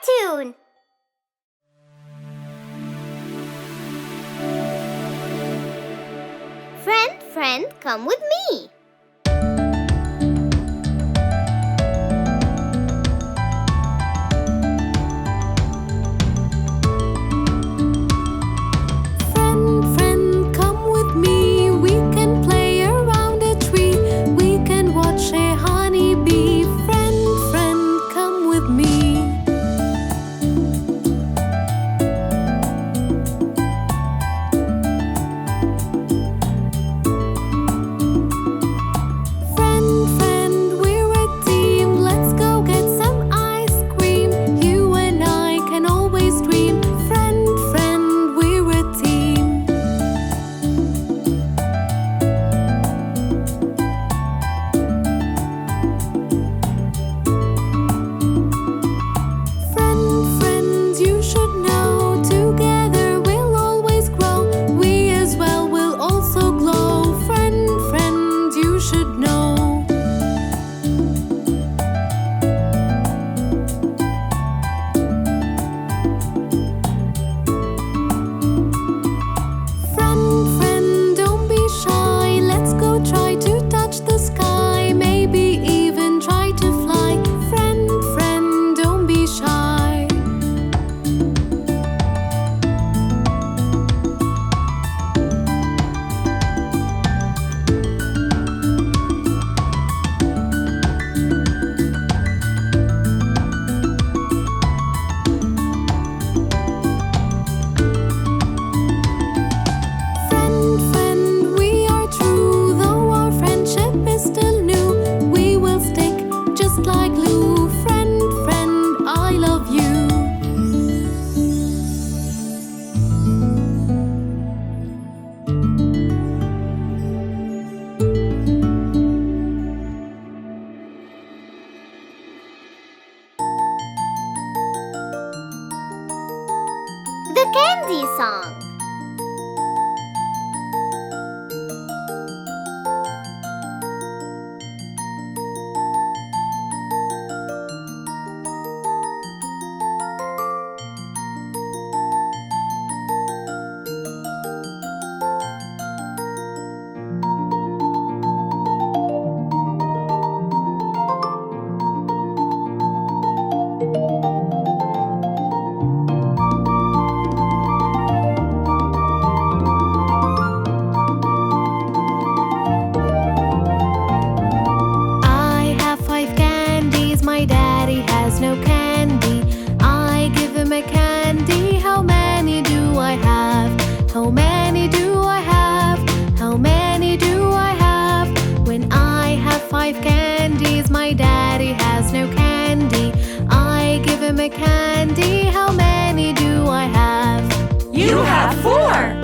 cartoon. Friend, friend, come with me. The Candy Song. No candy, I give him a candy. How many do I have? How many do I have? How many do I have? When I have 5 candies, my daddy has no candy. I give him a candy. How many do I have? You have 4.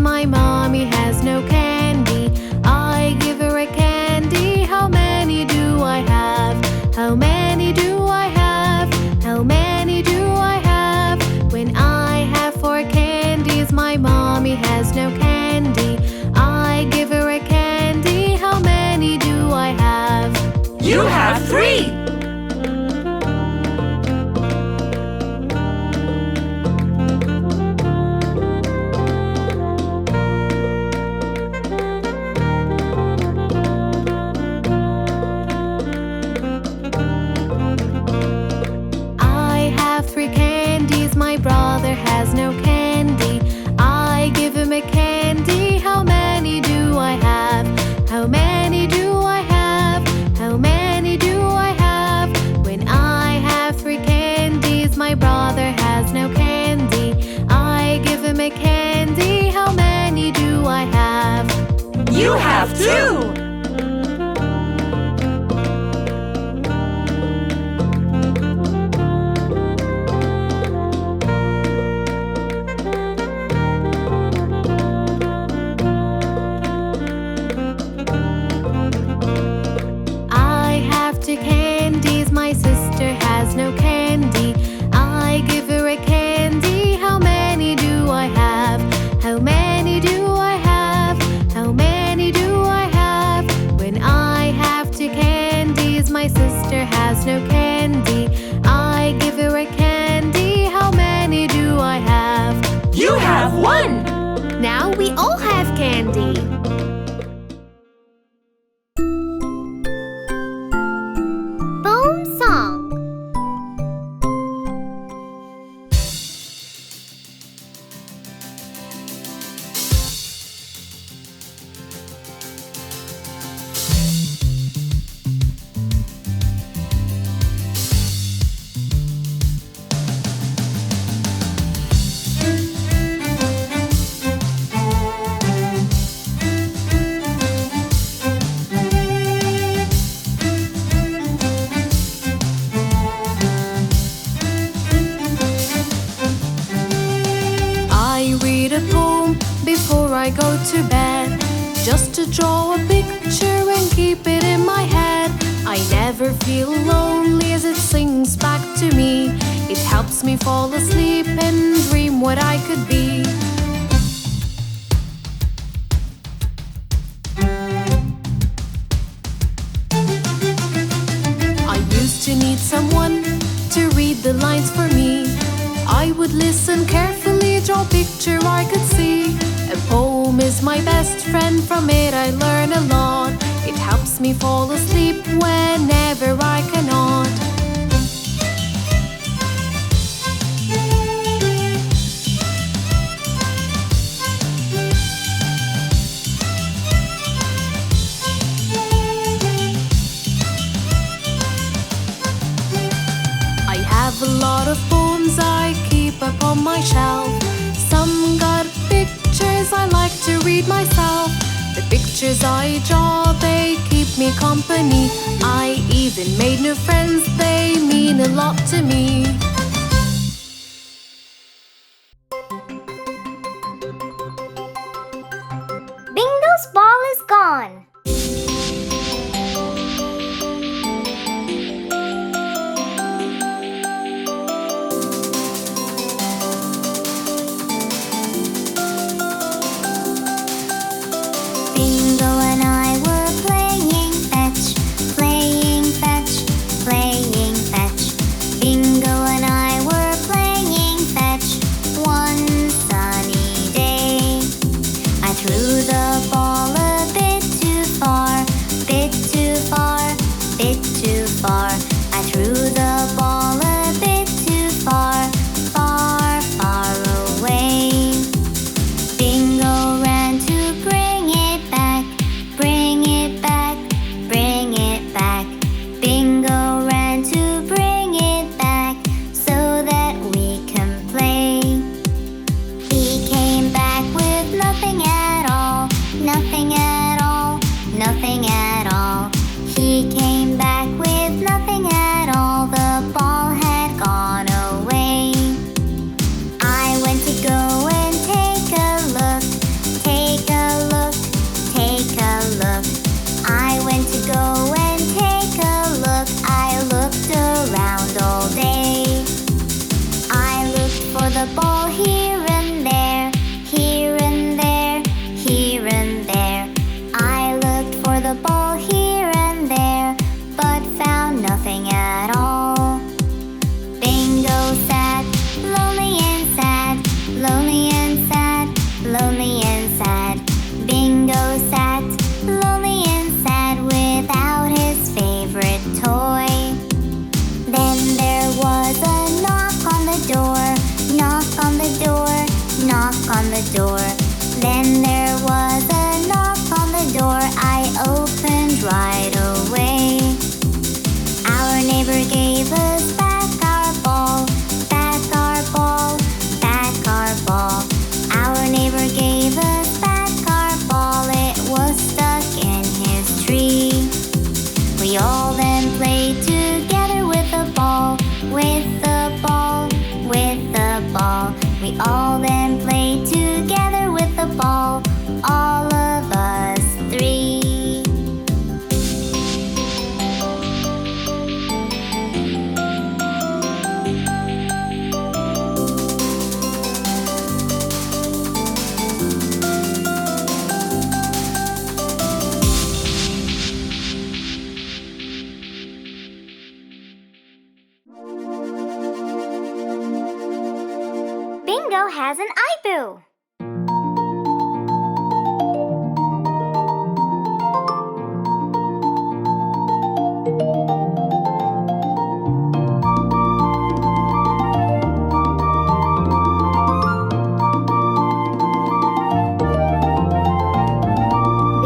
My mommy has no candy. I give her a candy. How many do I have? How many do I have? How many do I have? When I have 4 candies, my mommy has no candy. I give her a candy. How many do I have? You have 3. My brother has no candy. I give him a candy. How many do I have? How many do I have? How many do I have? When I have 3 candies, my brother has no candy. I give him a candy. How many do I have? You have 2. To to bed, just to draw a picture and keep it in my head. I never feel lonely as it sings back to me. It helps me fall asleep and dream what I could be. I used to need someone to read the lines for me. I would listen carefully, draw a picture I could see. A poem is my best friend, from it I learn a lot. It helps me fall asleep whenever I cannot. I have a lot of poems I keep up on my shelf. Some got pictures I like to read myself. The pictures I draw, they keep me company. I even made new friends, they mean a lot to me. Bingo's ball is gone. Bingo and I were playing fetch, playing fetch, playing fetch. Bingo and I were playing fetch one sunny day. I threw the ball a bit too far, bit too far, bit too far. I threw the ball a bit too far, far, far away. Bingo ran to bring it back, bring it back, bring it back. Bingo ran to bring it back so that we can play. He came back with nothing at all, nothing at all, nothing at all. He came back with nothing at all. The ball had gone away. I went to go and take a look, take a look, take a look. I went to go and take a look. I looked around all day. I looked for the ball here and there, here and there, here and there. I looked for the ball here and there, but found nothing at all. Bingo sat, lonely and sad, lonely and sad, lonely and sad. Bingo sat, lonely and sad, without his favorite toy. Then there was a knock on the door, knock on the door, knock on the door. Then there was a knock on the door. I opened right away. Our neighbor gave us back our ball, back our ball, back our ball. Our neighbor gave us back our ball. It was stuck in his tree. We all then played together with the ball, with the ball, with the ball. We all then played together with the ball, all of us three. Bingo has an eyeboo.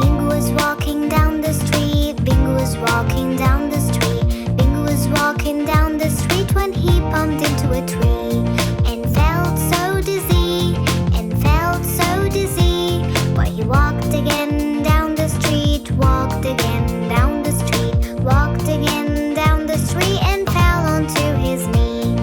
Bingo was walking down the street. Bingo was walking down the street. Bingo was walking down the street when he bumped into a tree and felt so dizzy, and felt so dizzy. But he walked again down the street, walked again down the street, walked again down the street, and fell onto his knee.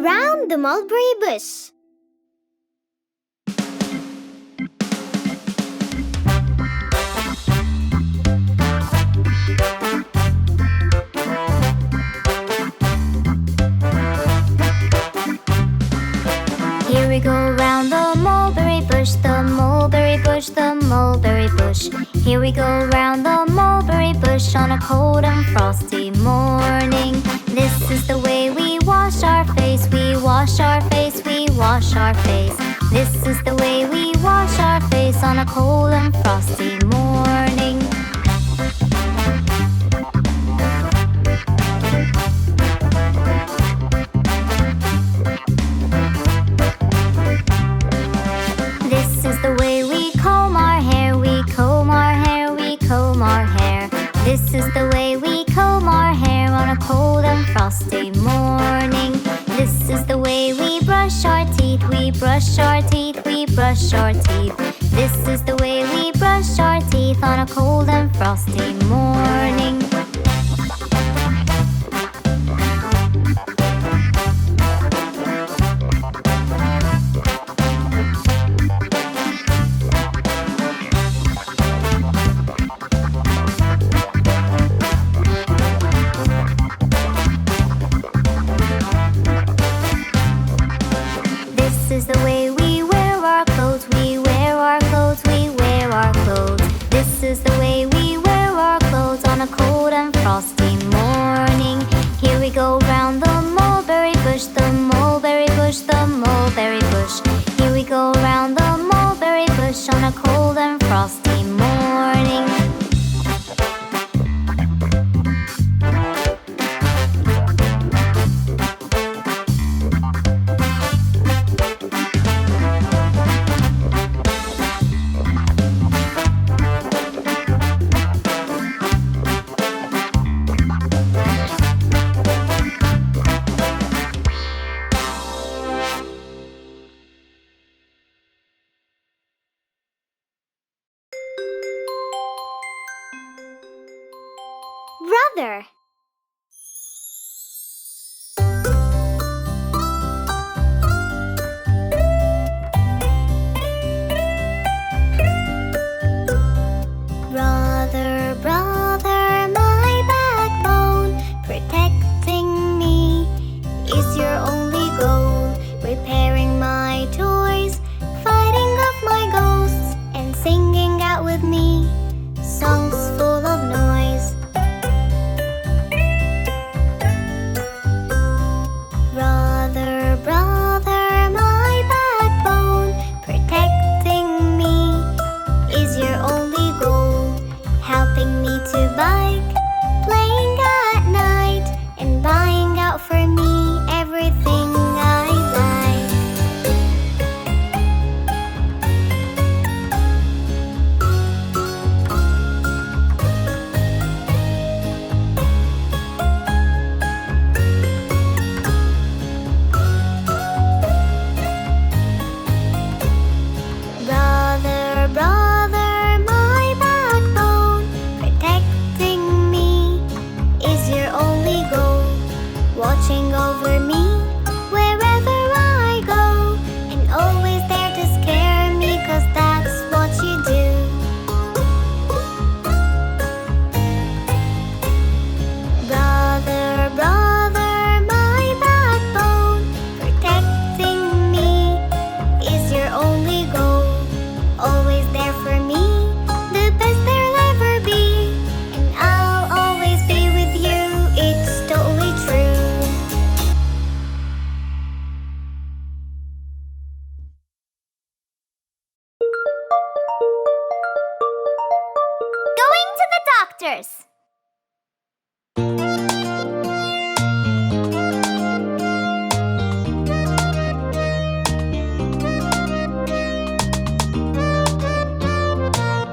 Round the mulberry bush. Here we go round the mulberry bush, the mulberry bush, the mulberry bush. Here we go round the mulberry bush on a cold and frosty morning. This is the way we wash our face, we wash our face, we wash our face. This is the way we wash our face on a cold and frosty morning. This is the way we comb our hair, we comb our hair, we comb our hair. This is the way we comb our hair on a cold and frosty morning. This is the way we brush our teeth, we brush our teeth, we brush our teeth. This is the way we brush our teeth on a cold and frosty morning. This is the way we wear our clothes, we wear our clothes, we wear our clothes. This is the way we wear our clothes on a cold and frosty morning. Here we go round the mulberry bush, the mulberry bush, the mulberry bush. Here we go round the mulberry bush on a cold and frosty morning. Brother. Brother, brother, my backbone, protecting me is your only goal. Repairing my toys, fighting off my ghosts, and singing out with me songs full of noise. Brother, brother, my backbone, protecting me is your only goal. Helping me to bike, playing at night, and buying out for me everything I like. Brother, brother, my backbone, protecting me is your only goal. Watching over me wherever I go, and always there to scare me, 'cause that's what you do. Brother, brother, my backbone, protecting me is your only goal. Always there for me, the best there'll ever be, and I'll always be with you, it's totally true. Going to the doctor's.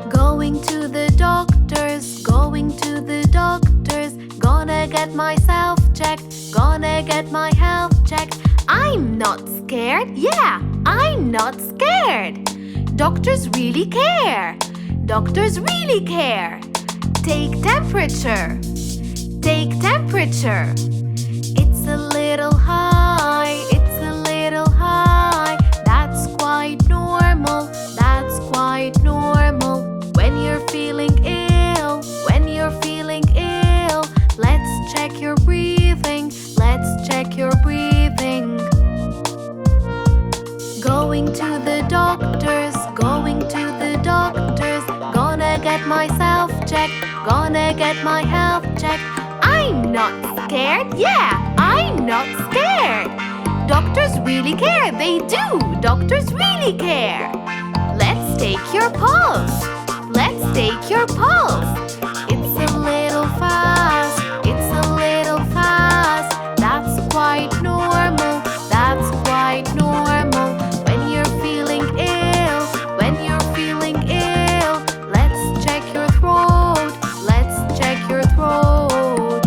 Going to the doctor's, going to the doctor's. Gonna get myself checked, gonna get my health checked. I'm not scared, yeah, I'm not scared. Doctors really care, doctors really care. Take temperature, take temperature. It's a little high, it's Gonna get my health check. I'm not scared. Yeah, I'm not scared. Doctors really care. They do. Doctors really care. Let's take your pulse. Let's take your pulse. It's a little fast. It's a little fast. That's quite normal. That's quite normal. When you're feeling ill, when you're feeling ill, let's check your throat. Let's check your throat.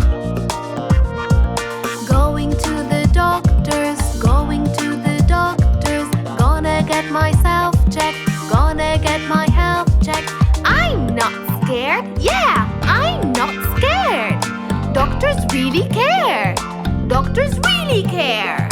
Going to the doctors, going to the doctors. Gonna get myself checked, gonna get my health checked. I'm not scared. Yeah, I'm not scared. Doctors really care. Doctors really care.